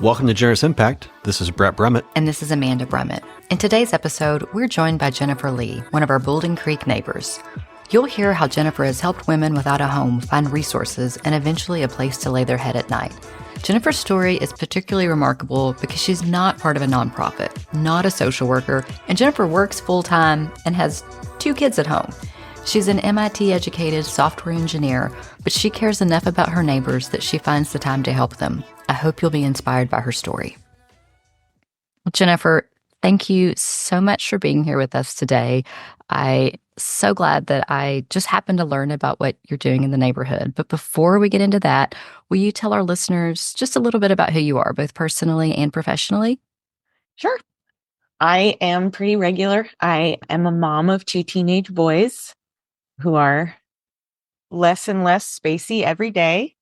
Welcome to Generous Impact. This is Bret Brummitt. And this is Amanda Brummitt. In today's episode, we're joined by Jennifer Lee, one of our Bouldin Creek neighbors. You'll hear how Jennifer has helped women without a home find resources and eventually a place to lay their head at night. Jennifer's story is particularly remarkable because she's not part of a nonprofit, not a social worker, and Jennifer works full-time and has 2 kids at home. She's an MIT-educated software engineer, but she cares enough about her neighbors that she finds the time to help them. I hope you'll be inspired by her story. Well, Jennifer, thank you so much for being here with us today. I'm so glad that I just happened to learn about what you're doing in the neighborhood. But before we get into that, will you tell our listeners just a little bit about who you are, both personally and professionally? Sure. I am pretty regular. I am a mom of 2 teenage boys who are less and less spacey every day.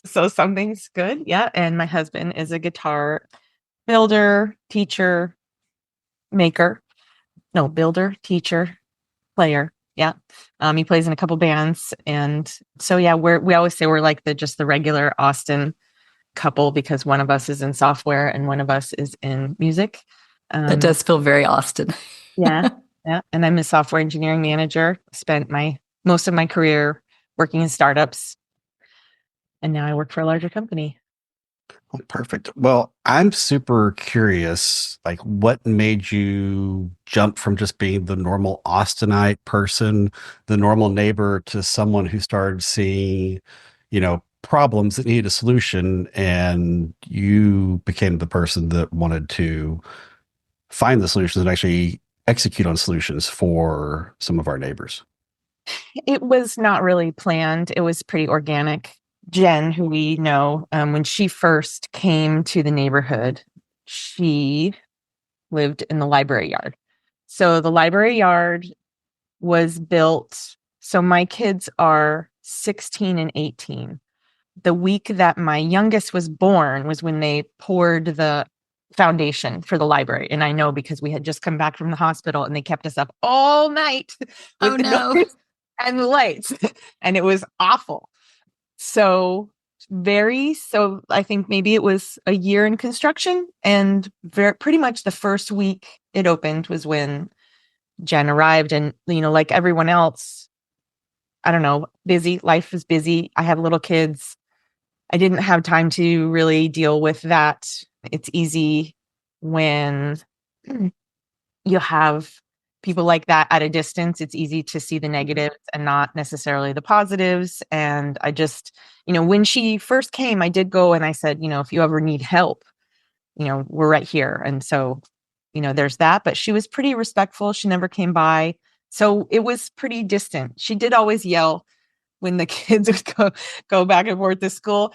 So something's good. Yeah. And my husband is a guitar builder, teacher, builder, teacher, player. Yeah. He plays in a couple bands. And so, yeah, we always say we're like just the regular Austin couple because one of us is in software and one of us is in music. That does feel very Austin. Yeah. Yeah. And I'm a software engineering manager. Spent most of my career working in startups. And now I work for a larger company. Oh, perfect. Well, I'm super curious, what made you jump from just being the normal Austinite person, the normal neighbor, to someone who started seeing, problems that needed a solution, and you became the person that wanted to find the solutions and actually execute on solutions for some of our neighbors? It was not really planned. It was pretty organic. Jen, who we know, when she first came to the neighborhood, she lived in the library yard. So the library yard was built. So my kids are 16 and 18. The week that my youngest was born was when they poured the foundation for the library. And I know because we had just come back from the hospital and they kept us up all night with the noise and the lights. And it was awful. So I think maybe it was a year in construction, and pretty much the first week it opened was when Jen arrived. And, like everyone else, I don't know, busy, life is busy. I have little kids. I didn't have time to really deal with that. It's easy when you have people like that at a distance. It's easy to see the negatives and not necessarily the positives. And I just, when she first came, I did go and I said, if you ever need help, we're right here. And so, there's that. But she was pretty respectful. She never came by. So it was pretty distant. She did always yell when the kids would go back and forth to school.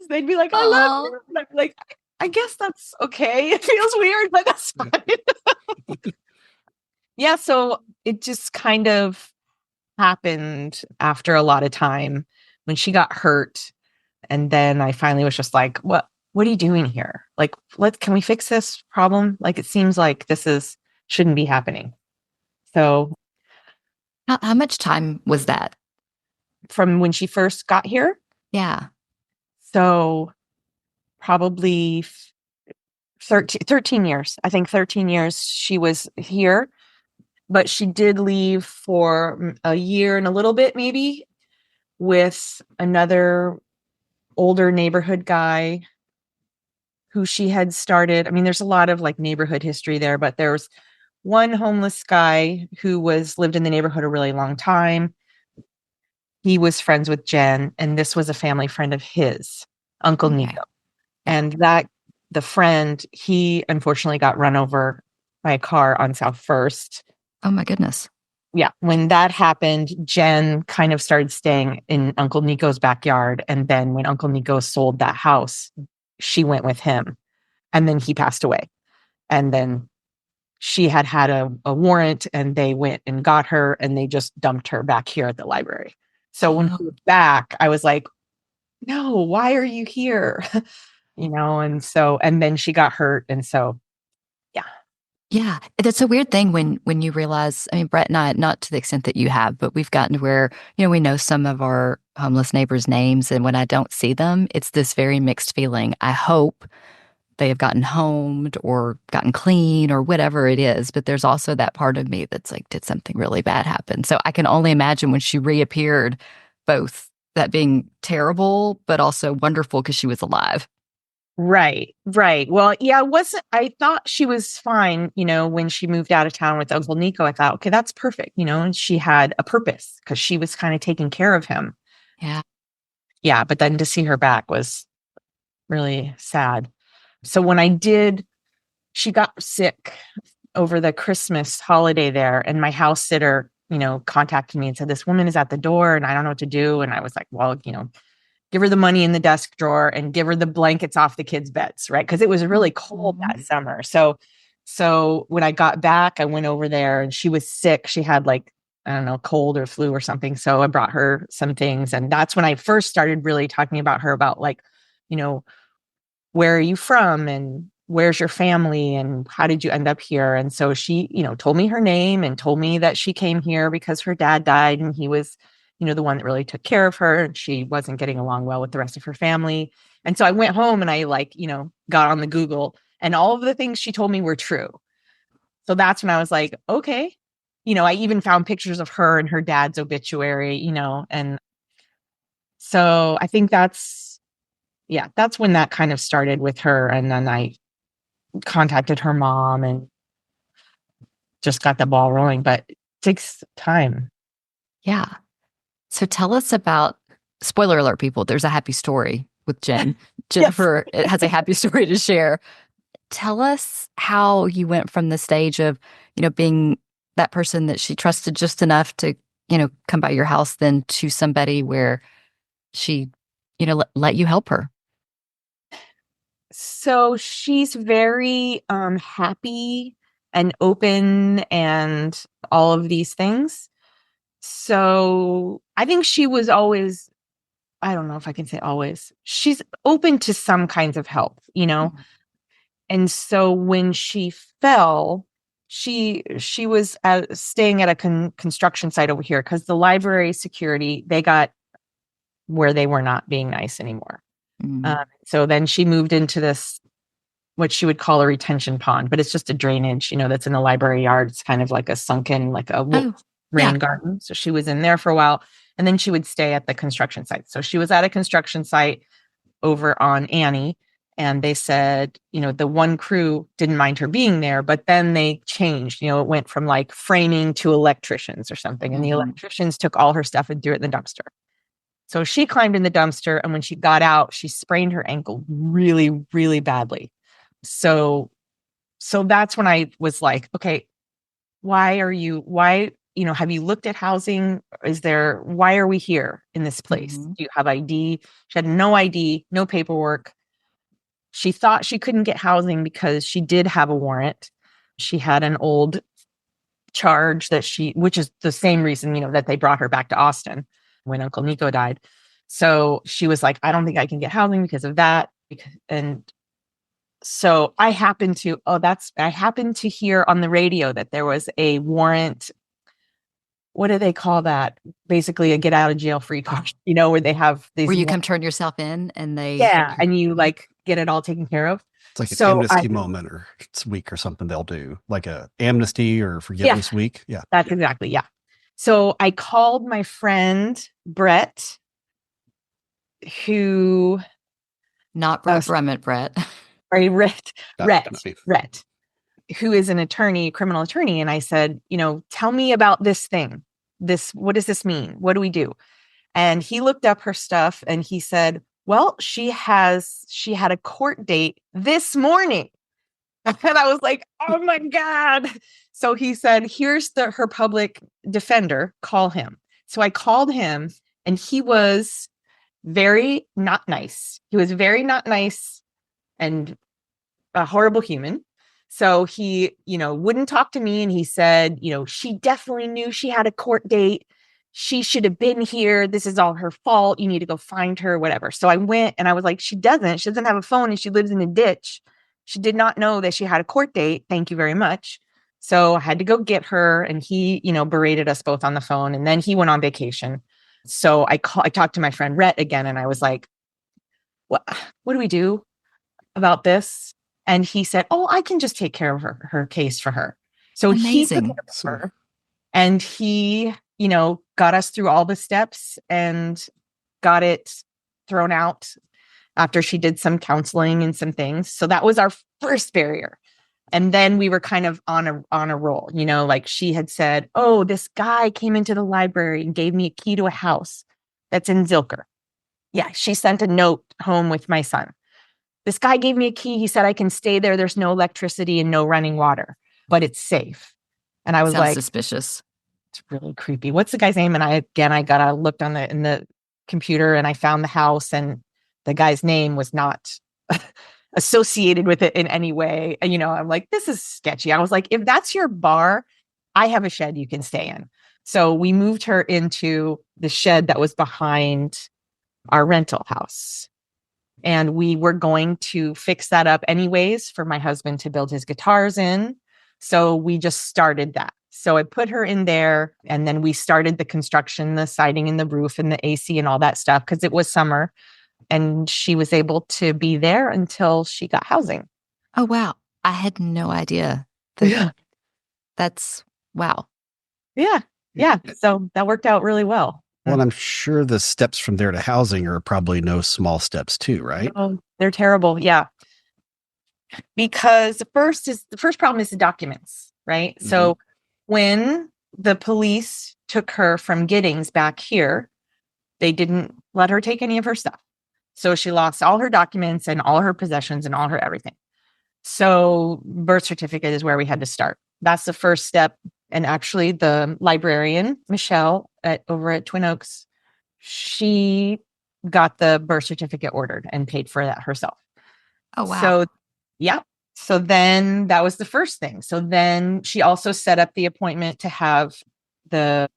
They'd be like, I love you. And I'd be like, I guess that's okay. It feels weird, but that's fine. Yeah, so it just kind of happened after a lot of time when she got hurt. And then I finally was just like, what are you doing here? Can we fix this problem? It seems like shouldn't be happening. So How much time was that? From when she first got here? Yeah. So probably 13 years. I think 13 years she was here, but she did leave for a year and a little bit, maybe, with another older neighborhood guy who she had started. I mean, there's a lot of neighborhood history there, but there's one homeless guy who lived in the neighborhood a really long time. He was friends with Jen, and this was a family friend of his, Uncle Nico. And the friend, he unfortunately got run over by a car on South First. Oh my goodness. Yeah. When that happened, Jen kind of started staying in Uncle Nico's backyard. And then when Uncle Nico sold that house, she went with him. And then he passed away. And then she had a warrant, and they went and got her, and they just dumped her back here at the library. So when she was back, I was like, no, why are you here? And then she got hurt. And so, yeah. Yeah, that's a weird thing when you realize, I mean, Brett and I, not to the extent that you have, but we've gotten to where, we know some of our homeless neighbors' names, and when I don't see them, it's this very mixed feeling. I hope they have gotten homed or gotten clean or whatever it is, but there's also that part of me that's like, did something really bad happen? So I can only imagine when she reappeared, both that being terrible, but also wonderful because she was alive. Right, right. Well, yeah, it wasn't I thought she was fine, when she moved out of town with Uncle Nico. I thought, okay, that's perfect, and she had a purpose because she was kind of taking care of him. Yeah. Yeah, but then to see her back was really sad. So when she got sick over the Christmas holiday there, and my house sitter, contacted me and said, this woman is at the door and I don't know what to do. And I was like, well, give her the money in the desk drawer and give her the blankets off the kids' beds, right? Because it was really cold that summer. So when I got back, I went over there and she was sick. She had like, I don't know, cold or flu or something. So I brought her some things. And that's when I first started really talking about her about like, you know, where are you from and where's your family and how did you end up here? And so she, told me her name and told me that she came here because her dad died and he was, the one that really took care of her. And she wasn't getting along well with the rest of her family. And so I went home and I like, got on the Google and all of the things she told me were true. So that's when I was like, okay. I even found pictures of her and her dad's obituary, and so I think that's when that kind of started with her. And then I contacted her mom and just got the ball rolling, but it takes time. Yeah. So tell us about, spoiler alert, people, there's a happy story with Jen. Yes. Jennifer has a happy story to share. Tell us how you went from the stage of, being that person that she trusted just enough to, come by your house, then to somebody where she, let you help her. So she's very happy and open and all of these things. So I think she was always, I don't know if I can say always, she's open to some kinds of help, And so when she fell, she was staying at a construction site over here because the library security, they got where they were not being nice anymore. Mm. So then she moved into this, what she would call a retention pond, but it's just a drainage, that's in the library yard. It's kind of like a sunken, like a Oh, rain yeah. garden. So she was in there for a while and then she would stay at the construction site. So she was at a construction site over on Annie. And they said, the one crew didn't mind her being there, but then they changed. It went from like framing to electricians or something. And the electricians took all her stuff and threw it in the dumpster. So she climbed in the dumpster. And when she got out, she sprained her ankle really, really badly. So that's when I was like, okay, why, have you looked at housing? Why are we here in this place? Mm-hmm. Do you have ID? She had no ID, no paperwork. She thought she couldn't get housing because she did have a warrant. She had an old charge which is the same reason, that they brought her back to Austin when Uncle Nico died. So she was like, I don't think I can get housing because of that. And so I happened to hear on the radio that there was a warrant. What do they call that? Basically a get out of jail free card, where they have these. Where you come turn yourself in and they. Yeah. And you like get it all taken care of. It's like an So amnesty moment or it's week or something they'll do, like a amnesty or forgiveness week. Yeah. That's exactly. Yeah. So I called my friend Bret, who Not Bret Brummitt, Brett. Sorry, Rhett, Definitely. who is an attorney, criminal attorney. And I said, tell me about this thing. What does this mean? What do we do? And he looked up her stuff and he said, well, she had a court date this morning. And I was like, oh my God. So he said, here's her public defender, call him. So I called him and he was very not nice. He was very not nice and a horrible human. So he, wouldn't talk to me. And he said, she definitely knew she had a court date. She should have been here. This is all her fault. You need to go find her, whatever. So I went and I was like, she doesn't have a phone and she lives in a ditch. She did not know that she had a court date. Thank you very much. So I had to go get her, and he, berated us both on the phone, and then he went on vacation. So I talked to my friend Rhett again, and I was like, what do we do about this? And he said, oh, I can just take care of her case for her. So he took Amazing. it over, and he, got us through all the steps and got it thrown out after she did some counseling and some things. So that was our first barrier. And then we were kind of on a roll, like she had said, oh, this guy came into the library and gave me a key to a house that's in Zilker. Yeah, she sent a note home with my son. This guy gave me a key. He said I can stay there. There's no electricity and no running water, but it's safe. And I was Sounds like, suspicious. it's really creepy. What's the guy's name? And I looked in the computer, and I found the house, and the guy's name was not associated with it in any way. And, I'm like, this is sketchy. I was like, if that's your bar, I have a shed you can stay in. So we moved her into the shed that was behind our rental house. And we were going to fix that up anyways for my husband to build his guitars in. So we just started that. So I put her in there, and then we started the construction, the siding and the roof and the AC and all that stuff, because it was summer, and she was able to be there until she got housing. Oh, wow. I had no idea. That's wow. Yeah. Yeah. So that worked out really well. Well, and I'm sure the steps from there to housing are probably no small steps too, right? Oh, they're terrible. Yeah. Because the first problem is the documents, right? Mm-hmm. So when the police took her from Giddings back here, they didn't let her take any of her stuff. So she lost all her documents and all her possessions and all her everything. So birth certificate is where we had to start. That's the first step. And actually the librarian, Michelle, over at Twin Oaks, she got the birth certificate ordered and paid for that herself. Oh, wow. So, yeah. So then that was the first thing. So then she also set up the appointment to have the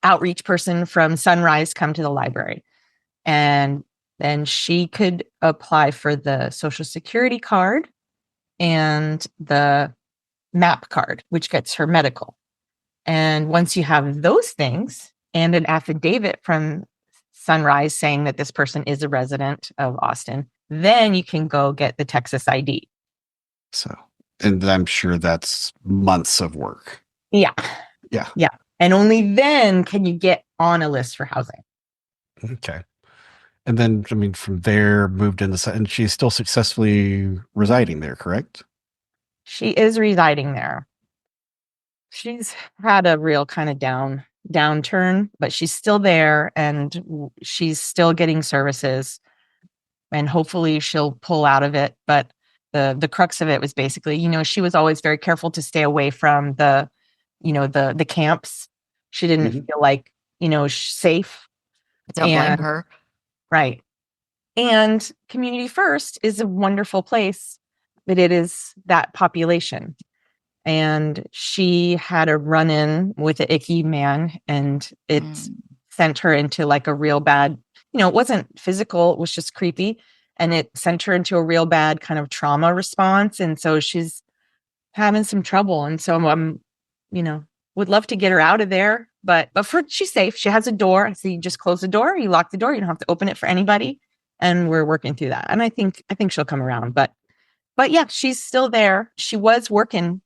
outreach person from Sunrise come to the library. And then she could apply for the Social Security card and the MAP card, which gets her medical. And once you have those things and an affidavit from Sunrise saying that this person is a resident of Austin, then you can go get the Texas ID. So, and I'm sure that's months of work. Yeah. Yeah. Yeah. And only then can you get on a list for housing. Okay. And then, I mean, from there, moved into, and she's still successfully residing there, correct? She is residing there. She's had a real kind of downturn, but she's still there, and she's still getting services, and hopefully she'll pull out of it. But the crux of it was basically, she was always very careful to stay away from the camps. She didn't feel like, safe. Don't blame her. Right. And Community First is a wonderful place, but it is that population. And she had a run-in with an icky man, and it sent her into like a real bad, it wasn't physical, it was just creepy. And it sent her into a real bad kind of trauma response. And so she's having some trouble. And so I'm, would love to get her out of there, but she's safe. She has a door. So you just close the door, you lock the door, you don't have to open it for anybody. And we're working through that. And I think she'll come around, but yeah, she's still there. She was working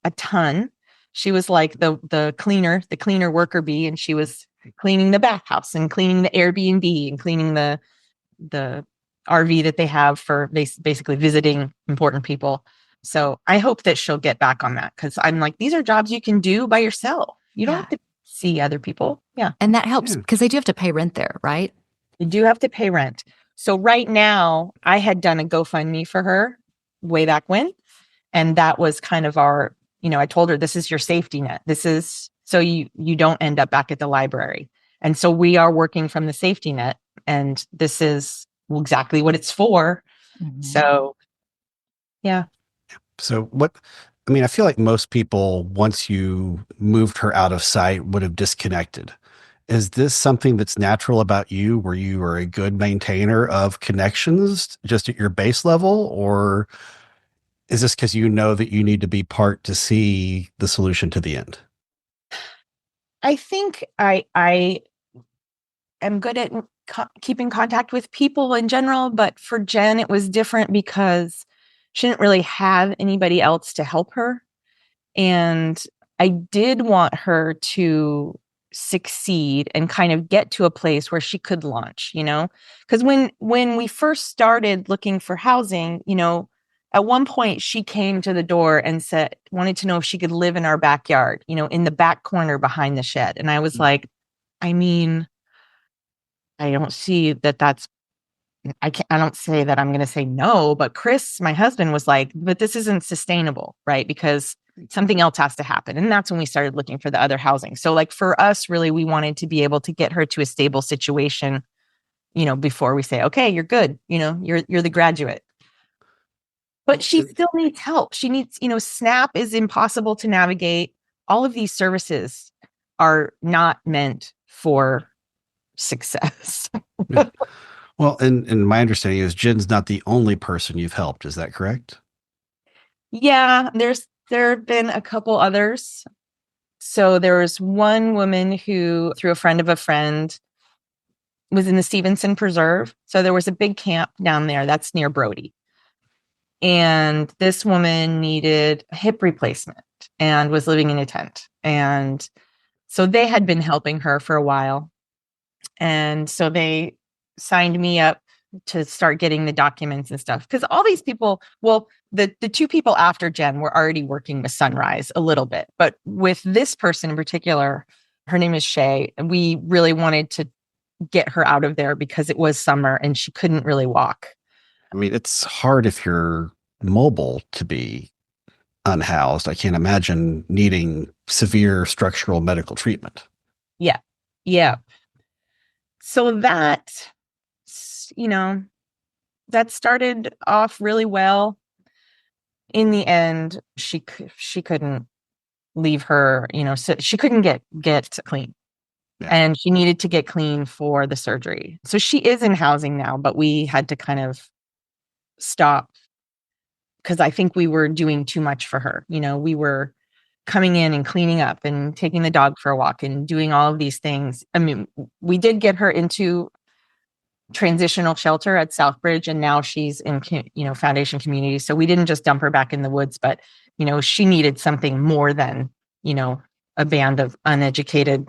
a ton. She was like the cleaner worker bee, and she was cleaning the bathhouse and cleaning the Airbnb and cleaning the RV that they have for basically visiting important people. So I hope that she'll get back on that, because I'm like, these are jobs you can do by yourself. You don't have to see other people. Yeah. And that helps because they do have to pay rent there, right? You do have to pay rent. So right now, I had done a GoFundMe for her way back when. And that was kind of our, I told her, this is your safety net. This is so you don't end up back at the library. And so we are working from the safety net, and this is exactly what it's for. Mm-hmm. So, yeah. So I feel like most people, once you moved her out of sight, would have disconnected. Is this something that's natural about you, where you are a good maintainer of connections just at your base level, or Is this because you know that you need to be part to see the solution to the end? I think I am good at keeping contact with people in general, but for Jen, it was different because she didn't really have anybody else to help her. And I did want her to succeed and kind of get to a place where she could launch, because when we first started looking for housing, at one point she came to the door and said, wanted to know if she could live in our backyard, in the back corner behind the shed. And I was like, I mean, I don't see that that's I don't say that I'm going to say no, but Chris, my husband, was like, but this isn't sustainable, right? Because something else has to happen. And that's when we started looking for the other housing. So like for us, really, we wanted to be able to get her to a stable situation, before we say, okay, you're good, you're the graduate. But she still needs help. She needs, SNAP is impossible to navigate. All of these services are not meant for success. Well, and my understanding is Jen's not the only person you've helped. Is that correct? Yeah, there have been a couple others. So there was one woman who, through a friend of a friend, was in the Stevenson Preserve. So there was a big camp down there that's near Brody. And this woman needed a hip replacement and was living in a tent. And so they had been helping her for a while. And so they signed me up to start getting the documents and stuff. Because all these people, well, the two people after Jen were already working with Sunrise a little bit. But with this person in particular, her name is Shay, and we really wanted to get her out of there because it was summer and she couldn't really walk. I mean, it's hard if you're mobile to be unhoused. I can't imagine needing severe structural medical treatment. Yeah. Yeah. So you know, that started off really well. In the end, she couldn't leave her, so she couldn't get clean. Yeah. And she needed to get clean for the surgery. So she is in housing now, but we had to kind of stop because I think we were doing too much for her. We were coming in and cleaning up and taking the dog for a walk and doing all of these things. I mean, we did get her into transitional shelter at Southbridge, and now she's in, foundation community. So we didn't just dump her back in the woods, but, she needed something more than, a band of uneducated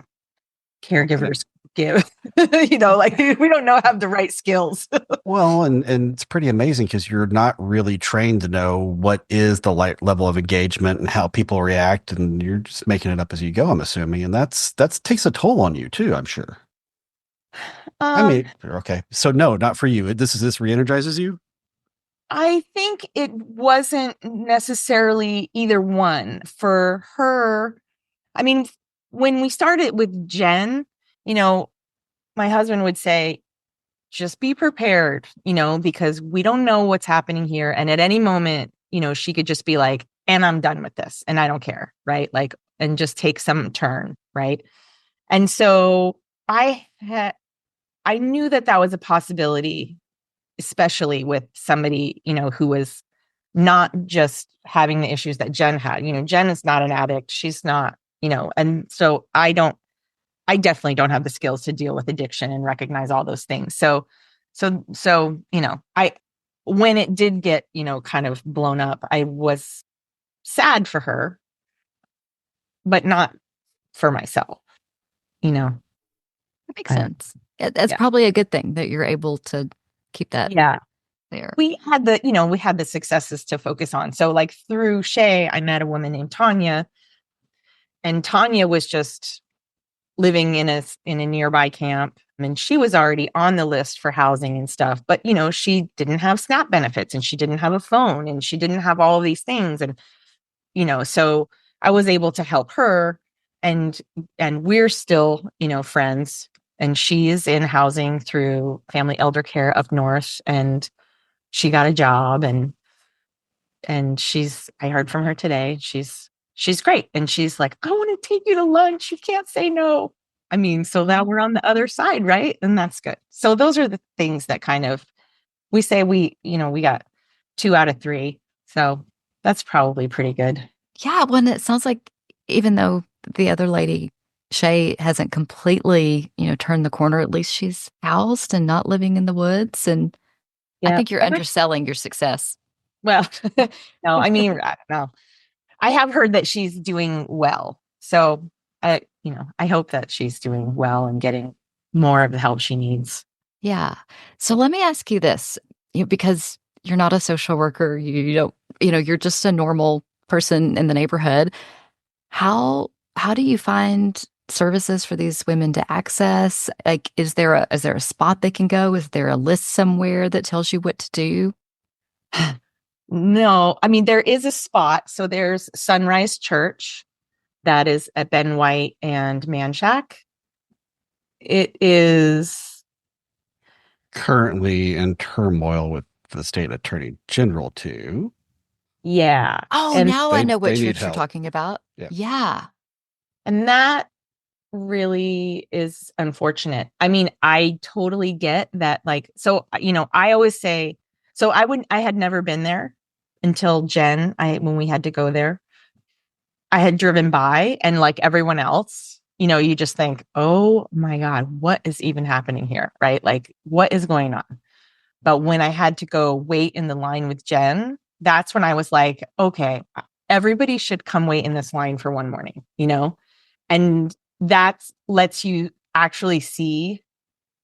caregivers give. Like we don't have the right skills. Well, and it's pretty amazing because you're not really trained to know what is the light level of engagement and how people react, and you're just making it up as you go, I'm assuming. And that's takes a toll on you too, I'm sure. I mean, okay. So no, not for you. This re-energizes you? I think it wasn't necessarily either one for her. I mean, when we started with Jen, my husband would say, just be prepared, because we don't know what's happening here. And at any moment, she could just be like, and I'm done with this and I don't care. Right. Like, and just take some turn. Right. And so I knew that was a possibility, especially with somebody, who was not just having the issues that Jen had. Jen is not an addict. She's not, and so I definitely don't have the skills to deal with addiction and recognize all those things. So, when it did get, kind of blown up, I was sad for her, but not for myself, That makes sense. That's probably a good thing that you're able to keep that there. We had the successes to focus on. So like through Shay, I met a woman named Tanya, and Tanya was just living in a nearby camp, and she was already on the list for housing and stuff. But, she didn't have SNAP benefits, and she didn't have a phone, and she didn't have all of these things. And, so I was able to help her, and we're still, friends. And she is in housing through Family Elder Care up north, and she got a job, and I heard from her today. She's great. And she's like, I want to take you to lunch. You can't say no. I mean, so now we're on the other side, right? And that's good. So those are the things that kind of, we say we got 2 out of 3. So That's probably pretty good. Yeah, well, and it sounds like even though the other lady, Shay, hasn't completely, turned the corner, at least she's housed and not living in the woods. And I Yeah. think you're underselling your success. Well, no, I mean, I don't know. I have heard that she's doing well. So I hope that she's doing well and getting more of the help she needs. Yeah. So let me ask you this, because you're not a social worker, you don't, you're just a normal person in the neighborhood. How do you find services for these women to access? Like, is there a spot they can go? Is there a list somewhere that tells you what to do? No, I mean, there is a spot. So there's Sunrise Church that is at Ben White and Manchac. It is, Currently in turmoil with the state attorney general too. yeah. Oh, And now I They know what they need church you're help. talking about. Yeah. Yeah. and that really is unfortunate. I mean, I totally get that. Like, so, I always say, so I had never been there until when we had to go there, I had driven by and like everyone else, you just think, oh my God, what is even happening here? Right? Like, what is going on? But when I had to go wait in the line with Jen, that's when I was like, okay, everybody should come wait in this line for one morning. And that lets you actually see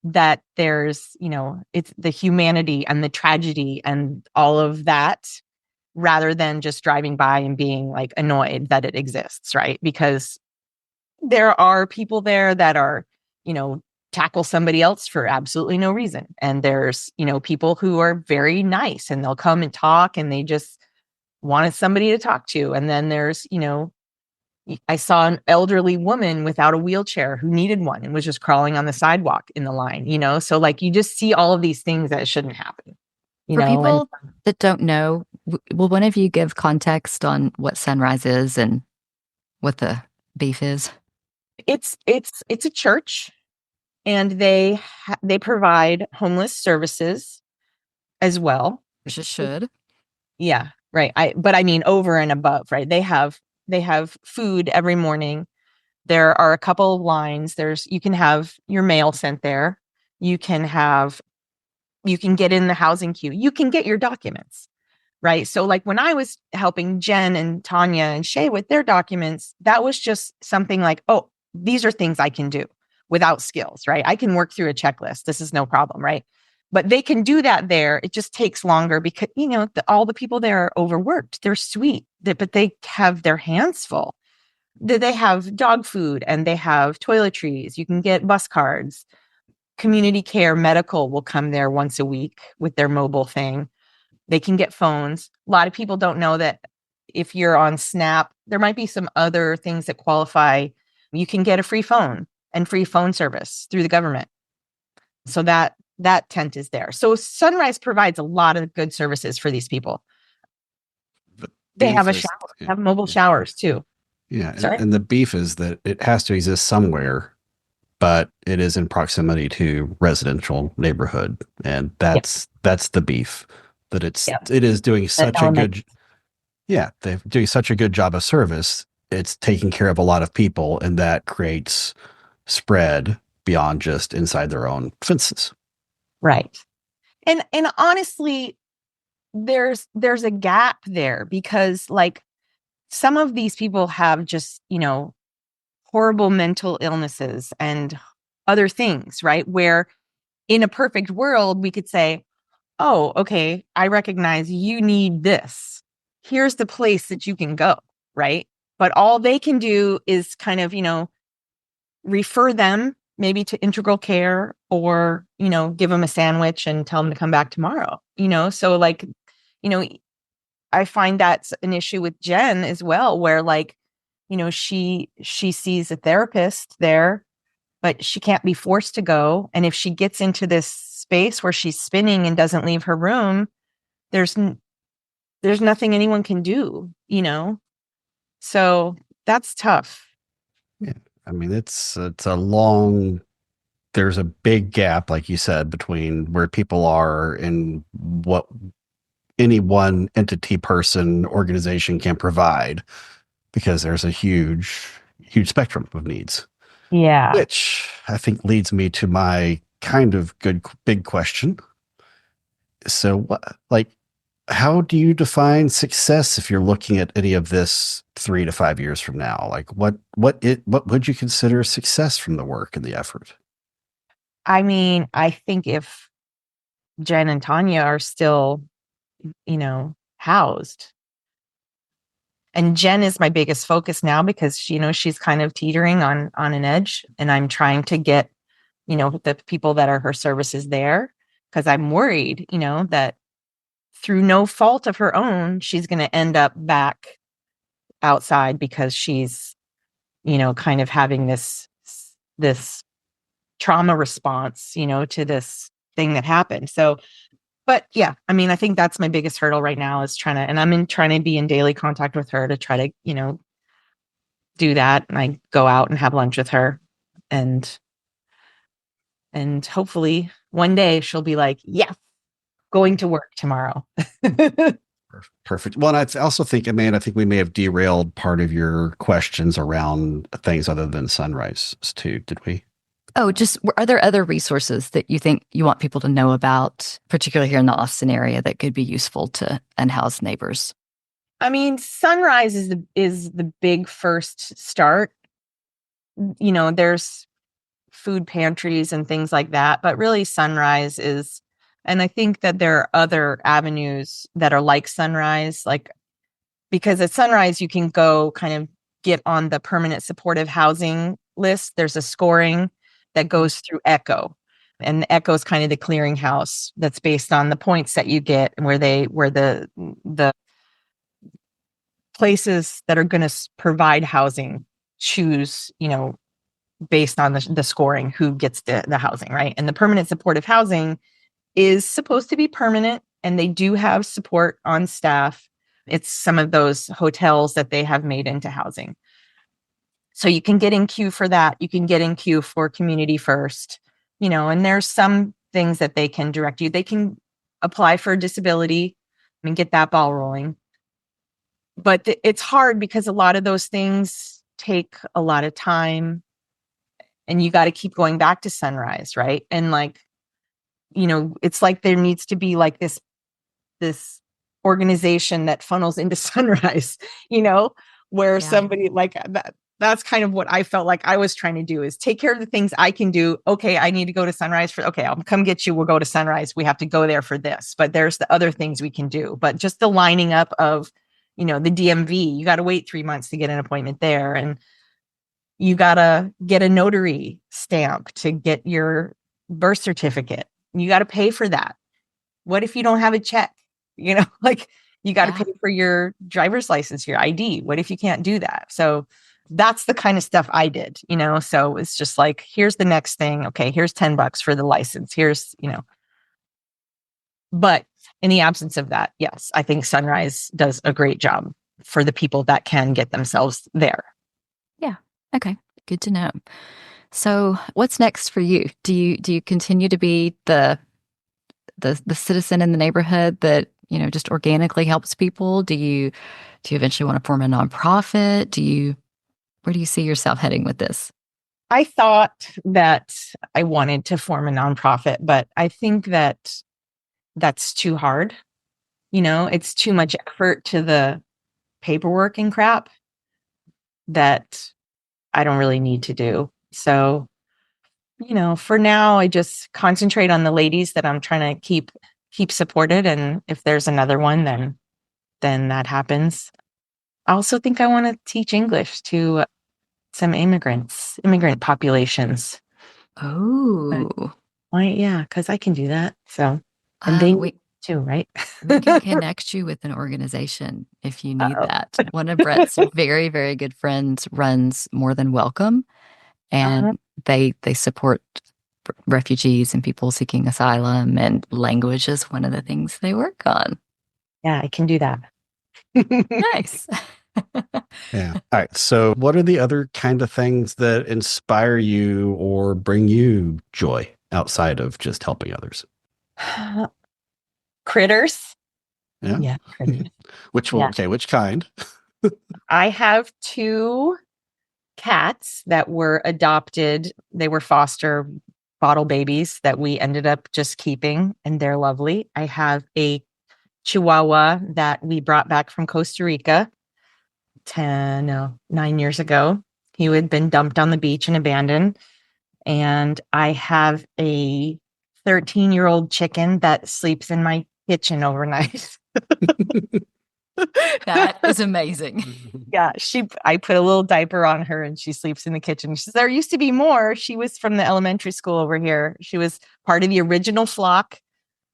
that it's the humanity and the tragedy and all of that rather than just driving by and being like annoyed that it exists, right? Because there are people there that are, you know, tackle somebody else for absolutely no reason. And there's, people who are very nice and they'll come and talk and they just wanted somebody to talk to. And then there's, I saw an elderly woman without a wheelchair who needed one and was just crawling on the sidewalk in the line. So like you just see all of these things that shouldn't happen, For and people that don't know, will one of you give context on what Sunrise is and what the beef is? it's a church and they provide homeless services as well. Which it should. Yeah, right. But I mean over and above, right? They have food every morning. There are a couple of lines. You can have your mail sent there. You can have you can get in the housing queue. You can get your documents, right? So like when I was helping Jen and Tanya and Shay with their documents, that was just something like, oh, these are things I can do without skills, right? I can work through a checklist. This is no problem, right? But they can do that there. It just takes longer because, all the people there are overworked. They're sweet, but they have their hands full. They have dog food and they have toiletries. You can get bus cards. Community care medical will come there once a week with their mobile thing. They can get phones. A lot of people don't know that if you're on SNAP, there might be some other things that qualify. You can get a free phone and free phone service through the government. So that tent is there. So Sunrise provides a lot of good services for these people. The They have beef a is, shower, yeah, have mobile yeah, showers too. yeah. And, Sorry. and the beef is that it has to exist somewhere, but it is in proximity to residential neighborhood, and Yep. that's the beef. That Yep. it is doing The such a element. good, yeah, they're doing such a good job of service. It's taking care of a lot of people, and that creates spread beyond just inside their own fences. Right. And honestly, there's a gap there because like some of these people have just, horrible mental illnesses and other things, right? Where in a perfect world, we could say, oh, okay, I recognize you need this. Here's the place that you can go, right? But all they can do is kind of, refer them maybe to integral care or, give them a sandwich and tell them to come back tomorrow. So like, you know, I find that's an issue with Jen as well, where like, she sees a therapist there, but she can't be forced to go. And if she gets into this space where she's spinning and doesn't leave her room, there's there's nothing anyone can do. So that's tough. Yeah. I mean, it's a long, there's a big gap, like you said, between where people are and what any one entity, person, organization can provide, because there's a huge spectrum of needs. Yeah. Which I think leads me to my kind of good big question. So, how do you define success if you're looking at any of this 3 to 5 years from now? Like, what would you consider success from the work and the effort? I mean, I think if Jen and Tanya are still, housed, and Jen is my biggest focus now because she's kind of teetering on an edge, and I'm trying to get, the people that are her services there, because I'm worried, that through no fault of her own, she's going to end up back outside because she's, kind of having this trauma response, to this thing that happened. So, but yeah, I mean, I think that's my biggest hurdle right now is trying to be in daily contact with her to try to, do that. And I go out and have lunch with her, and hopefully one day she'll be like, yeah, going to work tomorrow. Perfect. Well, and I also think, Amanda, I think we may have derailed part of your questions around things other than sunrise too. Did we? Oh, just are there other resources that you think you want people to know about, particularly here in the Austin area, that could be useful to unhoused neighbors? I mean, Sunrise is the big first start. There's food pantries and things like that, but really Sunrise is, and I think that there are other avenues that are like Sunrise, like, because at Sunrise you can go kind of get on the permanent supportive housing list. There's a scoring that goes through Echo. And Echo is kind of the clearinghouse that's based on the points that you get, and where the places that are going to provide housing choose, based on the scoring, who gets the housing, right? And the permanent supportive housing is supposed to be permanent, and they do have support on staff. It's some of those hotels that they have made into housing. So you can get in queue for that. You can get in queue for Community First, and there's some things that they can direct you. They can apply for a disability and get that ball rolling. But it's hard because a lot of those things take a lot of time, and you got to keep going back to Sunrise, right? And like, it's like there needs to be like this organization that funnels into Sunrise, where Yeah. somebody like that's kind of what I felt like I was trying to do, is take care of the things I can do. Okay, I need to go to Sunrise okay, I'll come get you. We'll go to Sunrise. We have to go there for this, but there's the other things we can do. But just the lining up of, the DMV, you got to wait 3 months to get an appointment there. And you got to get a notary stamp to get your birth certificate. You got to pay for that. What if you don't have a check? Like, you got to Yeah. pay for your driver's license, your ID. What if you can't do that? So that's the kind of stuff I did, so it's just like, here's the next thing. Okay, here's $10 for the license. But in the absence of that, yes, I think Sunrise does a great job for the people that can get themselves there. Yeah. Okay. Good to know. So what's next for you? Do you continue to be the citizen in the neighborhood that, just organically helps people? Do you eventually want to form a nonprofit? Where do you see yourself heading with this? I thought that I wanted to form a nonprofit, but I think that that's too hard. It's too much effort to the paperwork and crap that I don't really need to do. So, for now, I just concentrate on the ladies that I'm trying to keep supported. And if there's another one, then that happens. I also think I want to teach English to some immigrant populations. But Oh, why? Yeah, because I can do that. So, and uh, they need we too, right? we can connect you with an organization if you need Uh-oh. that. One of Brett's very, very good friends runs More Than Welcome, Uh-huh. and they support refugees and people seeking asylum, and language is one of the things they work on. Yeah, I can do that. Nice. Yeah. All right. So, what are the other kind of things that inspire you or bring you joy outside of just helping others? Critters. Yeah. Yeah. Critters. Yeah. Which kind? I have two cats that were adopted. They were foster bottle babies that we ended up just keeping, and they're lovely. I have a Chihuahua that we brought back from Costa Rica 9 years ago. He had been dumped on the beach and abandoned. And I have a 13-year-old chicken that sleeps in my kitchen overnight. That is amazing. Yeah, I put a little diaper on her and she sleeps in the kitchen. She says, there used to be more. She was from the elementary school over here. She was part of the original flock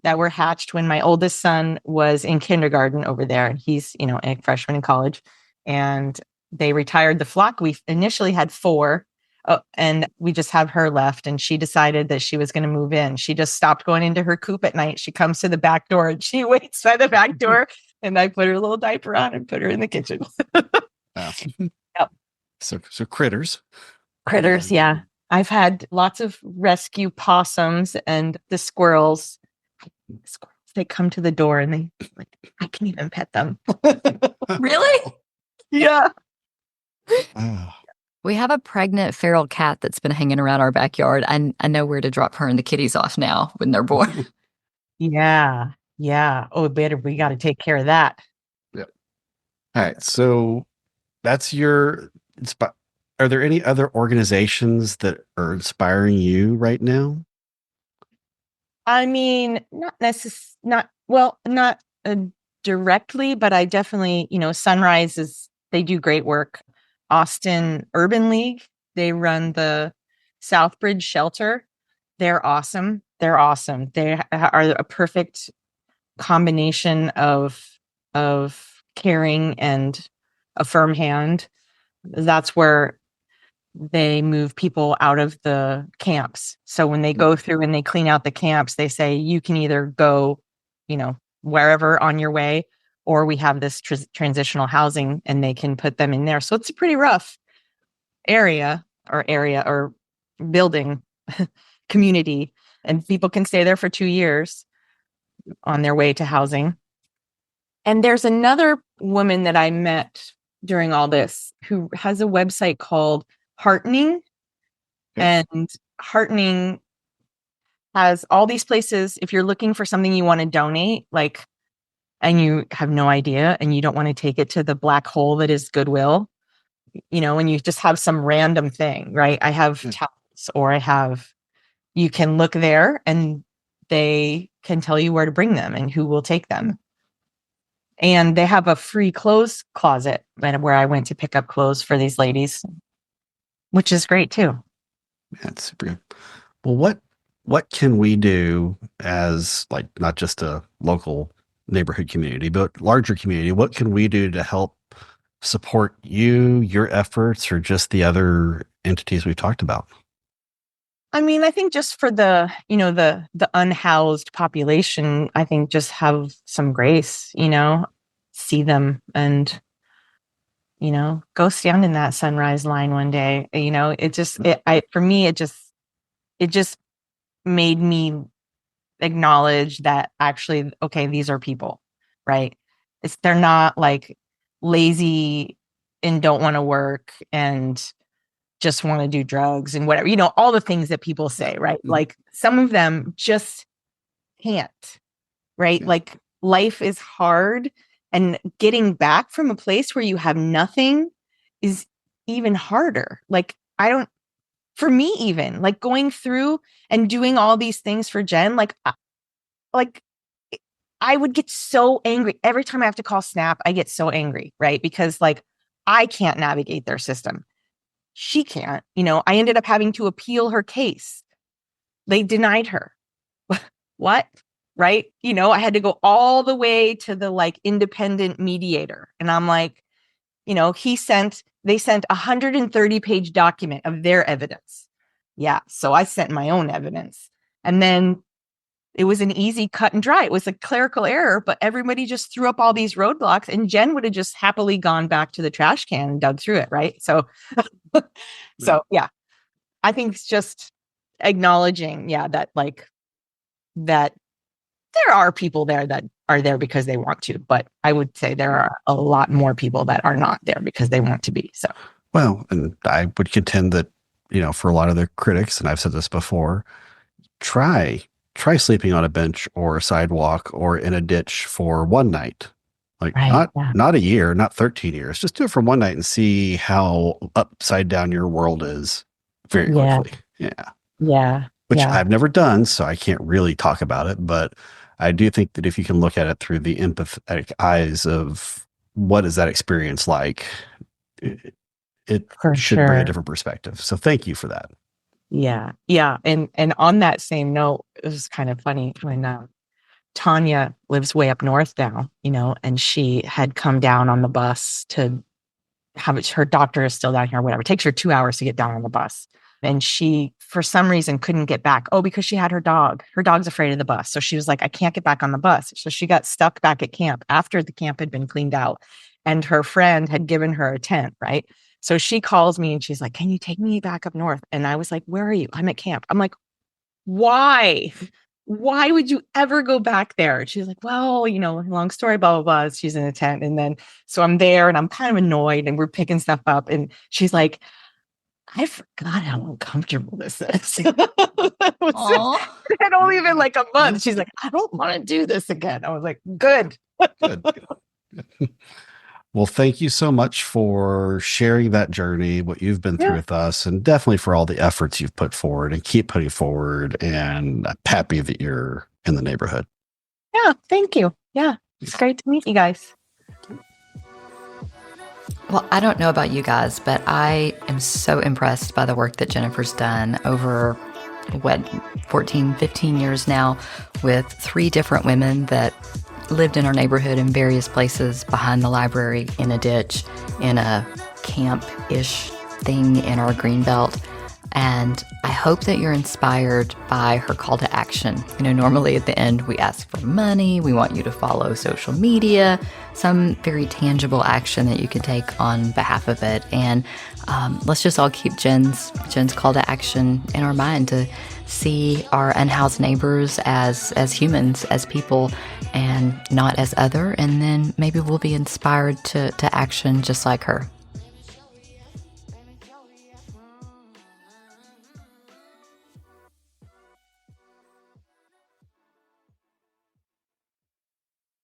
that were hatched when my oldest son was in kindergarten over there. He's, a freshman in college. And they retired the flock. We initially had four, and we just have her left. And she decided that she was going to move in. She just stopped going into her coop at night. She comes to the back door and she waits by the back door. And I put her little diaper on and put her in the kitchen. Wow. Yep. So critters. Critters, yeah. I've had lots of rescue possums and the squirrels. They come to the door and I can even pet them. Really? Yeah. Oh. We have a pregnant feral cat that's been hanging around our backyard. I know where to drop her and the kitties off now when they're born. Yeah. Yeah. Oh, we got to take care of that. Yep. All right. So that's are there any other organizations that are inspiring you right now? I mean, not directly, but I definitely, Sunrise they do great work. Austin Urban League, they run the Southbridge shelter. They're awesome. They're awesome. They are a perfect combination of caring and a firm hand. That's where they move people out of the camps. So when they go through and they clean out the camps, they say you can either go, wherever on your way, or we have this transitional housing and they can put them in there. So it's a pretty rough area or building community, and people can stay there for 2 years on their way to housing. And there's another woman that I met during all this who has a website called Heartening. Okay. And Heartening has all these places. If you're looking for something you want to donate, and you have no idea and you don't want to take it to the black hole that is Goodwill, and you just have some random thing, right? I have towels, or you can look there and they can tell you where to bring them and who will take them. And they have a free clothes closet where I went to pick up clothes for these ladies, which is great too. That's super good. Well, what can we do as not just a local neighborhood community, but larger community? What can we do to help support your efforts, or just the other entities we've talked about? I mean, I think just for the unhoused population, I think just have some grace, see them and, go stand in that sunrise line one day. For me, it just made me acknowledge that actually, okay, these are people, right? They're not lazy and don't want to work and just want to do drugs and whatever, all the things that people say, right? Some of them just can't, right? Yeah. Life is hard, and getting back from a place where you have nothing is even harder. For me, even going through and doing all these things for Jen, I would get so angry every time I have to call Snap. I get so angry, right? Because I can't navigate their system. She can't, I ended up having to appeal her case. They denied her. What? Right? I had to go all the way to the independent mediator. And I'm they sent a 130-page document of their evidence. Yeah. So I sent my own evidence. And then it was an easy cut and dry. It was a clerical error, but everybody just threw up all these roadblocks, and Jen would have just happily gone back to the trash can and dug through it. Right. So, yeah, I think it's just acknowledging, that there are people there that are there because they want to, but I would say there are a lot more people that are not there because they want to be. So, Well, and I would contend that, for a lot of the critics, and I've said this before, try sleeping on a bench or a sidewalk or in a ditch for one night. Like right. Yeah. not a year, not 13 years. Just do it for one night and see how upside down your world is very Yeah. quickly. Yeah. Yeah. Which Yeah. I've never done, so I can't really talk about it, but I do think that if you can look at it through the empathetic eyes of what is that experience like, it For should bring a sure. different perspective. So thank you for that. Yeah. Yeah. And on that same note, it was kind of funny when Tanya lives way up north now, and she had come down on the bus to have it. Her doctor is still down here, whatever. It takes her 2 hours to get down on the bus. And she, for some reason, couldn't get back. Oh, because she had her dog. Her dog's afraid of the bus. So she was like, I can't get back on the bus. So she got stuck back at camp after the camp had been cleaned out. And her friend had given her a tent, right? So she calls me and she's like, can you take me back up north? And I was like, where are you? I'm at camp. I'm like, why? Why would you ever go back there? She's like, well, long story, blah, blah, blah. She's in a tent. And then, so I'm there and I'm kind of annoyed and we're picking stuff up. And she's like, I forgot how uncomfortable this is. It had only been like a month. She's like, I don't want to do this again. I was like, good. Good. Well, thank you so much for sharing that journey, what you've been through with us, and definitely for all the efforts you've put forward and keep putting forward. And I'm happy that you're in the neighborhood. Yeah, thank you. Yeah, it's great to meet you guys. Well, I don't know about you guys, but I am so impressed by the work that Jennifer's done over, 14, 15 years now with 3 different women that lived in our neighborhood in various places, behind the library, in a ditch, in a camp-ish thing in our greenbelt. And I hope that you're inspired by her call to action. Normally at the end, we ask for money. We want you to follow social media, some very tangible action that you can take on behalf of it. And let's just all keep Jen's call to action in our mind to see our unhoused neighbors as humans, as people, and not as other. And then maybe we'll be inspired to action just like her.